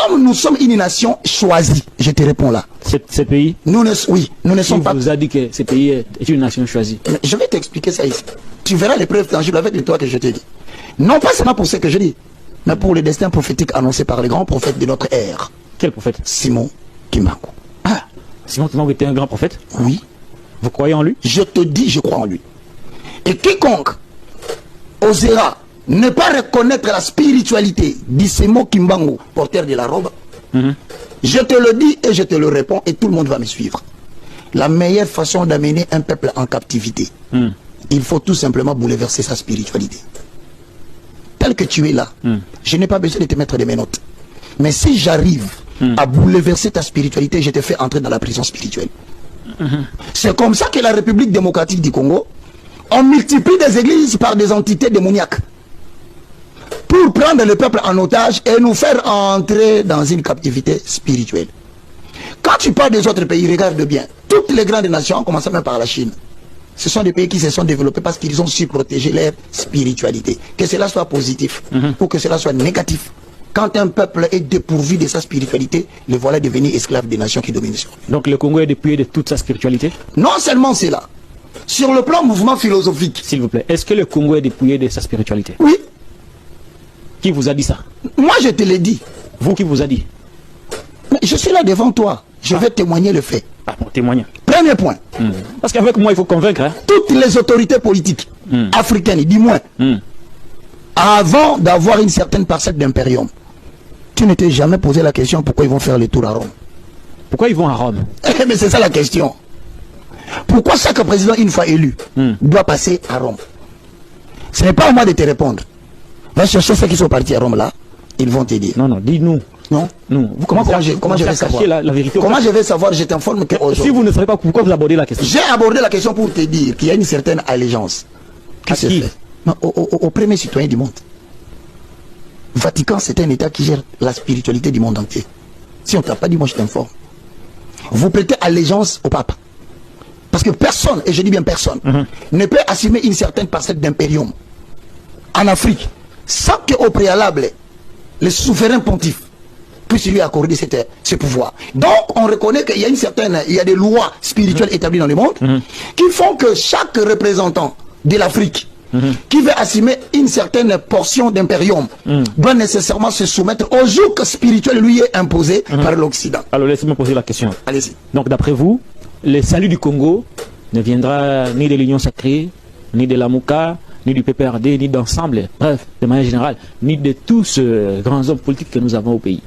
comme nous sommes une nation choisie, je te réponds là. Ces pays, Oui, nous ne sommes pas... vous a dit que ce pays est une nation choisie. Mais je vais t'expliquer ça ici. Tu verras les preuves tangibles avec les toi que je te dis. Non pas seulement pour ce que je dis, mais pour le destin prophétique annoncé par les grands prophètes de notre ère. Quel prophète? Simon Kimbangu. Ah, Simon Kimbangu était un grand prophète? oui. Vous croyez en lui? Je te dis, je crois en lui. Et quiconque osera ne pas reconnaître la spiritualité de Simon Kimbangu, porteur de la robe, je te le dis et je te le réponds et tout le monde va me suivre. La meilleure façon d'amener un peuple en captivité, il faut tout simplement bouleverser sa spiritualité. Tel que tu es là, je n'ai pas besoin de te mettre des menottes. Mais si j'arrive à bouleverser ta spiritualité, je te fais entrer dans la prison spirituelle. C'est comme ça que la République démocratique du Congo, on multiplie des églises par des entités démoniaques pour prendre le peuple en otage et nous faire entrer dans une captivité spirituelle. Quand tu parles des autres pays, regarde bien, toutes les grandes nations, en commençant même par la Chine, ce sont des pays qui se sont développés parce qu'ils ont su protéger leur spiritualité. Que cela soit positif ou que cela soit négatif. Quand un peuple est dépourvu de sa spiritualité, le voilà devenu esclave des nations qui dominent sur lui. Donc le Congo est dépouillé de toute sa spiritualité? Non seulement cela, sur le plan mouvement philosophique. S'il vous plaît, est-ce que le Congo est dépouillé de sa spiritualité? Oui. Qui vous a dit ça? Moi je te l'ai dit. Vous qui vous a dit? Mais je suis là devant toi. Je vais témoigner le fait. Ah bon, témoignez. Premier point. Parce qu'avec moi, il faut convaincre. Hein? Toutes les autorités politiques africaines, du moins, avant d'avoir une certaine parcelle d'impérium, tu ne t'es jamais posé la question pourquoi ils vont faire le tour à Rome. Pourquoi ils vont à Rome? Mais c'est ça la question. Pourquoi chaque président, une fois élu, doit passer à Rome? Ce n'est pas à moi de te répondre. Va chercher ceux qui sont partis à Rome là, ils vont te dire. Non, non, dis-nous. Non. Nous. Vous comment je vais savoir la vérité? Comment je vais savoir? Je t'informe que si vous ne savez pas pourquoi vous abordez la question. J'ai abordé la question pour te dire qu'il y a une certaine allégeance qui se fait au premier citoyen du monde. Vatican, c'est un État qui gère la spiritualité du monde entier. Si on ne t'a pas dit, moi je t'informe. Vous prêtez allégeance au pape. Parce que personne, et je dis bien personne, ne peut assumer une certaine parcelle d'impérium en Afrique sans qu'au préalable, le souverain pontife puisse lui accorder ce pouvoir. Donc, on reconnaît qu'il y a il y a des lois spirituelles établies dans le monde qui font que chaque représentant de l'Afrique qui veut assumer une certaine portion d'impérium doit nécessairement se soumettre au joug spirituel lui est imposé par l'Occident. Alors, laissez-moi poser la question. Allez-y. Donc, d'après vous, le salut du Congo ne viendra ni de l'Union sacrée, ni de la Mouka, ni du PPRD, ni d'ensemble, bref, de manière générale, ni de tous ces grands hommes politiques que nous avons au pays.